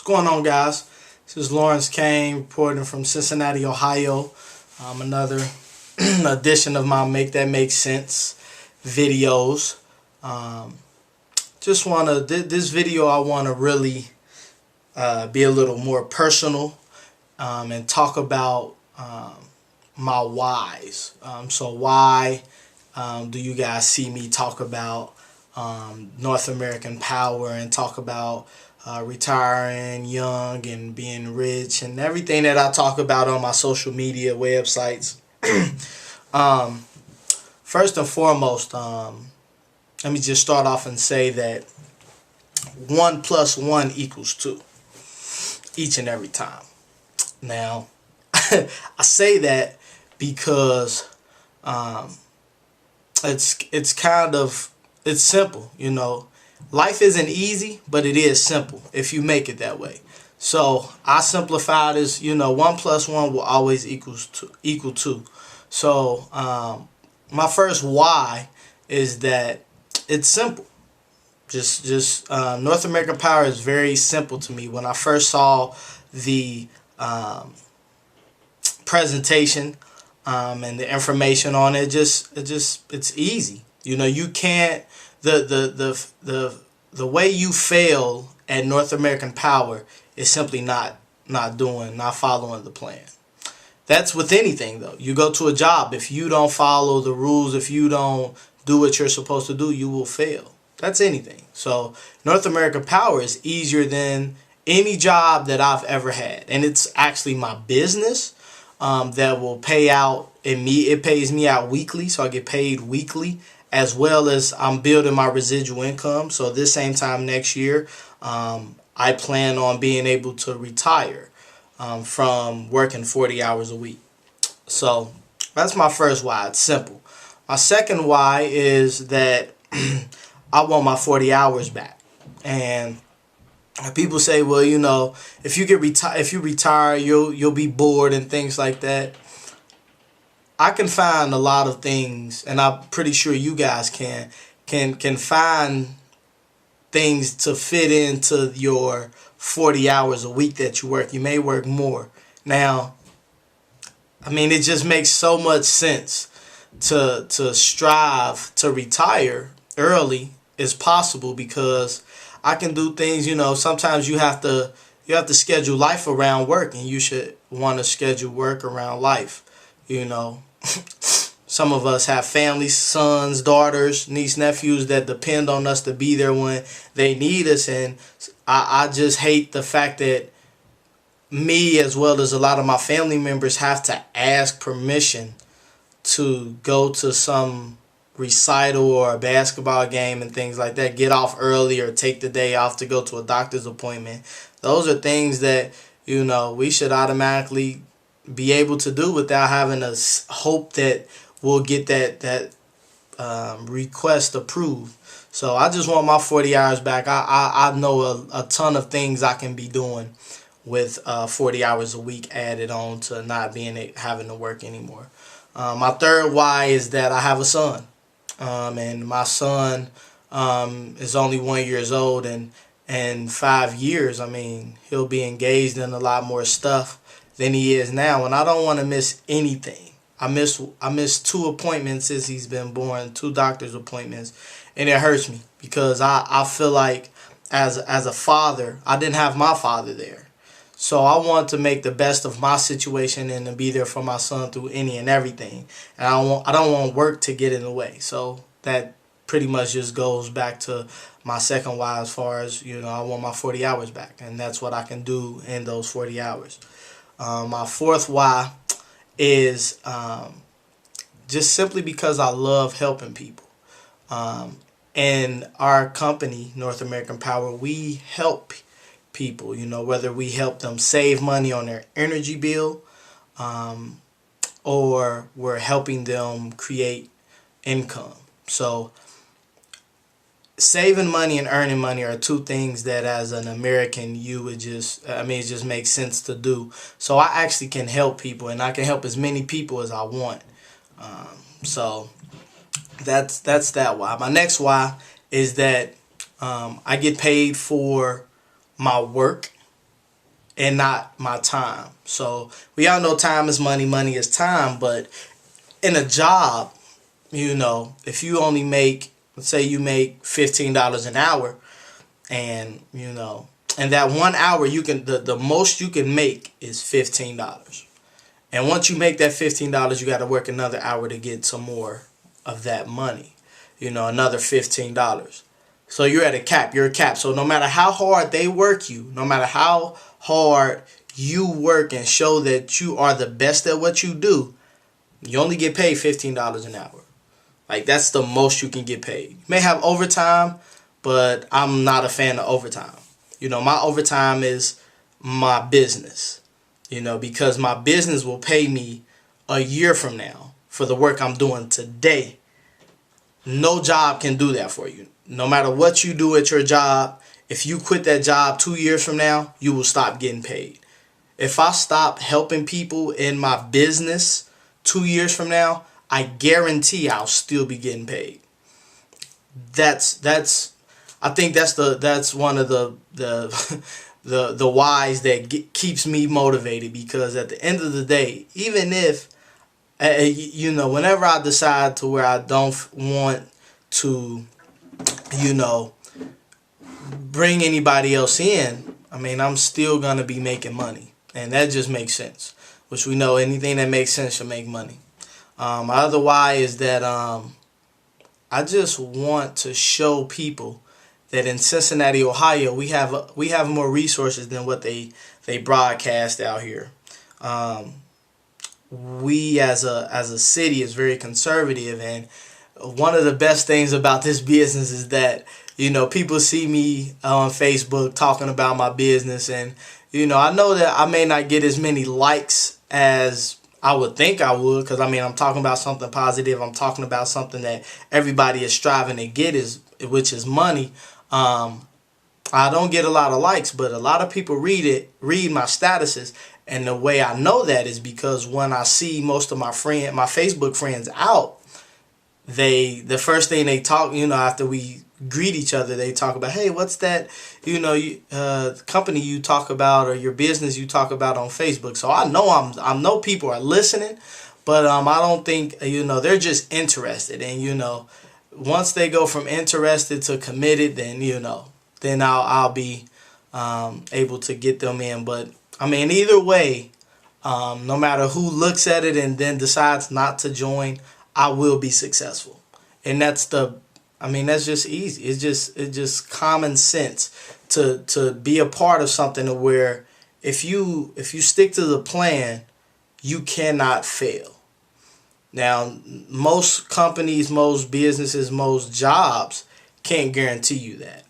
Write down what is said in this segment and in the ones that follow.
going on, guys? This is Lawrence Cain reporting from Cincinnati, Ohio. Another edition of my Make That Make Sense videos. This video I want to really be a little more personal and talk about my whys. So why do you guys see me talk about North American power and talk about retiring young and being rich and everything that I talk about on my social media websites? First and foremost, let me just start off and say that 1 + 1 = 2 each and every time. Now, I say that because it's simple, you know. Life isn't easy, but it is simple if you make it that way. So I simplify this, 1 + 1 will always equal 2. So my first why is that it's simple. Just North American Power is very simple to me. When I first saw the presentation and the information on it, it's easy. You can't the way you fail at North American Power is simply not following the plan. That's with anything, though. You go to a job, if you don't follow the rules, if you don't do what you're supposed to do, you will fail. That's anything. So North American Power is easier than any job that I've ever had, and it's actually my business that will pay out. It pays me out weekly, so I get paid weekly, as well as I'm building my residual income. So this same time next year, I plan on being able to retire from working 40 hours a week. So that's my first why. It's simple. My second why is that I want my 40 hours back. And people say, well, if you retire, you'll be bored and things like that. I can find a lot of things, and I'm pretty sure you guys can find things to fit into your 40 hours a week that you work. You may work more. Now, it just makes so much sense to strive to retire early as possible, because I can do things, sometimes you have to schedule life around work, and you should want to schedule work around life. Some of us have families, sons, daughters, nieces, nephews that depend on us to be there when they need us. And I just hate the fact that me, as well as a lot of my family members, have to ask permission to go to some recital or a basketball game and things like that, get off early or take the day off to go to a doctor's appointment. Those are things that, we should automatically be able to do without having to hope that we'll get that request approved. So I just want my 40 hours back. I know a ton of things I can be doing with 40 hours a week added on to not having to work anymore. My third why is that I have a son. And my son is only 1 year old, and in 5 years, he'll be engaged in a lot more stuff than he is now, and I don't want to miss anything. I missed 2 appointments since he's been born, 2 doctor's appointments, and it hurts me because I feel like as a father, I didn't have my father there. So I want to make the best of my situation and to be there for my son through any and everything. And I don't want work to get in the way. So that pretty much just goes back to my second why, as far as, I want my 40 hours back. And that's what I can do in those 40 hours. My fourth why is just simply because I love helping people. And our company, North American Power, we help people, whether we help them save money on their energy bill, or we're helping them create income. So saving money and earning money are 2 things that as an American you would it just makes sense to do. So I actually can help people, and I can help as many people as I want. So that's that why. My next why is that I get paid for my work. and not my time. So we all know time is money, money is time. But in a job, if you only make, let's say you make $15 an hour, and and that 1 hour you can the most you can make is $15. And once you make that $15, you got to work another hour to get some more of that money. Another $15. So you're at a cap. You're a cap. So no matter how hard they work you, no matter how hard you work and show that you are the best at what you do, you only get paid $15 an hour. Like, that's the most you can get paid. You may have overtime, but I'm not a fan of overtime. My overtime is my business. Because my business will pay me a year from now for the work I'm doing today. No job can do that for you. No matter what you do at your job, if you quit that job 2 years from now, you will stop getting paid. If I stop helping people in my business 2 years from now, I guarantee I'll still be getting paid. I think that's one of the whys that keeps me motivated, because at the end of the day, even if whenever I decide to where I don't want to bring anybody else in, I'm still gonna be making money, and that just makes sense, which we know anything that makes sense should make money. My other why is that I just want to show people that in Cincinnati, Ohio, we have more resources than what they broadcast out here. We as a city is very conservative, and one of the best things about this business is that people see me on Facebook talking about my business, and I know that I may not get as many likes as I would think I would, because I'm talking about something positive. I'm talking about something that everybody is striving to get, which is money. I don't get a lot of likes, but a lot of people read my statuses, and the way I know that is because when I see most of my Facebook friends out, the first thing they talk, after we greet each other, they talk about, hey, what's that, company you talk about, or your business you talk about on Facebook. So I know people are listening, but I don't think, they're just interested. And, once they go from interested to committed, then I'll be able to get them in. But either way, no matter who looks at it and then decides not to join, I will be successful. And that's just easy. It's just common sense to be a part of something where if you stick to the plan, you cannot fail. Now, most companies, most businesses, most jobs can't guarantee you that.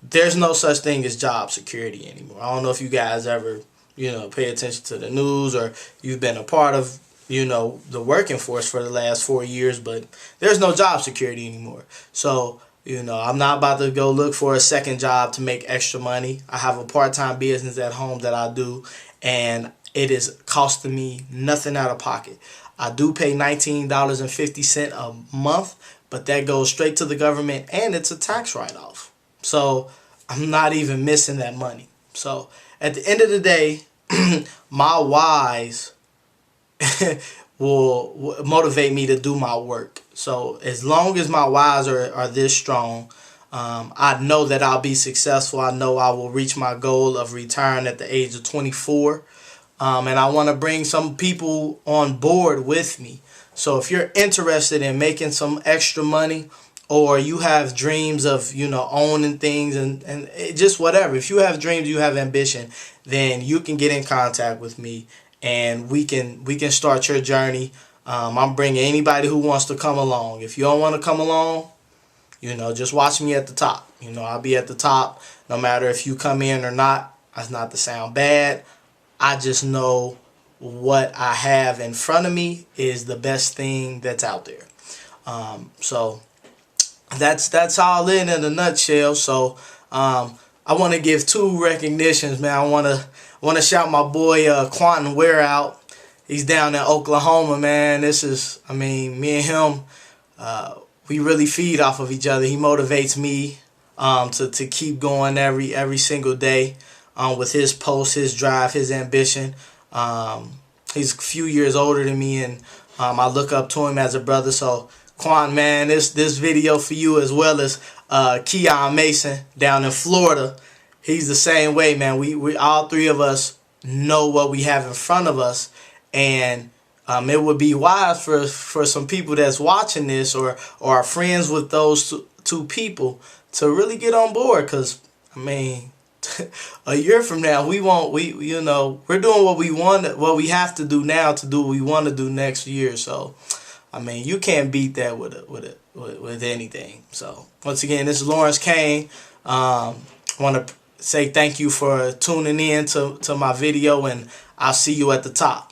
There's no such thing as job security anymore. I don't know if you guys ever, pay attention to the news, or you've been a part of, the working force for the last 4 years, but there's no job security anymore. So, I'm not about to go look for a second job to make extra money. I have a part-time business at home that I do, and it is costing me nothing out of pocket. I do pay $19.50 a month, but that goes straight to the government, and it's a tax write-off. So I'm not even missing that money. So at the end of the day, my whys will motivate me to do my work. So as long as my whys are this strong, I know that I'll be successful. I know I will reach my goal of retiring at the age of 24. And I want to bring some people on board with me. So if you're interested in making some extra money, or you have dreams of, owning things and just whatever. If you have dreams, you have ambition, then you can get in contact with me, and we can start your journey. I'm bringing anybody who wants to come along. If you don't want to come along, just watch me at the top. I'll be at the top no matter if you come in or not. That's not to sound bad. I just know what I have in front of me is the best thing that's out there. So that's all in a nutshell. So I want to give 2 recognitions, man. I want to shout my boy Quantum Ware out. He's down in Oklahoma, man. This is, me and him, we really feed off of each other. He motivates me to keep going every single day. with his post, his drive, his ambition. He's a few years older than me, and I look up to him as a brother. So, Quan, man, this video for you, as well as Keon Mason down in Florida. He's the same way, man. We all three of us know what we have in front of us, and it would be wise for some people that's watching this or are friends with those two people to really get on board, because I mean, a year from now we're doing what we have to do now to do what we want to do next year. So I mean, you can't beat that with anything. So once again, this is Lawrence Cain. Want to say thank you for tuning in to my video, and I'll see you at the top.